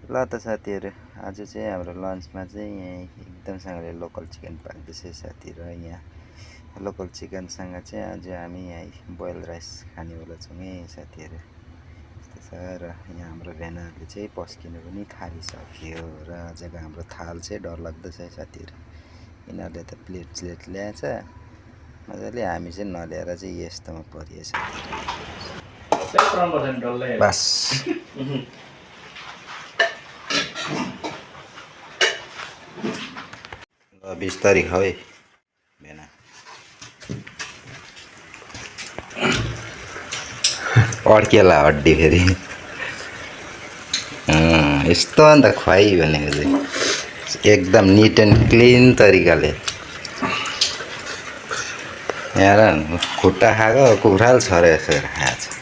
ल त साथीहरू आज चाहिँ हाम्रो लन्चमा चाहिँ यहीँ एकदमसँगले लोकल चिकन पाक्दैछ साथीहरू यहाँ लोकल चिकनसँग चाहिँ आज हामी यहीँ बोइल राइस खानेवाला छौँ है साथीहरू यस्तो छ र यहाँ हाम्रो भेनाहरूले चाहिँ पस्किनु पनि थालिसक्यो र आजको हाम्रो थाल चाहिँ डरलाग्दो छ साथीहरू यिनीहरूले त प्लेट ल्याएछ मजाले हामी चाहिँ नल्याएर चाहिँ यस्तोमा परिएछ बस बिस्तारी खाऊ है भेना अड्केला हड्डी फेरि यस्तो अन्त खुवाइ भनेको चाहिँ एकदम निट एन्ड क्लिन तरिकाले यहाँ खुट्टा खाएको कुखुराले छरेर खाएको छ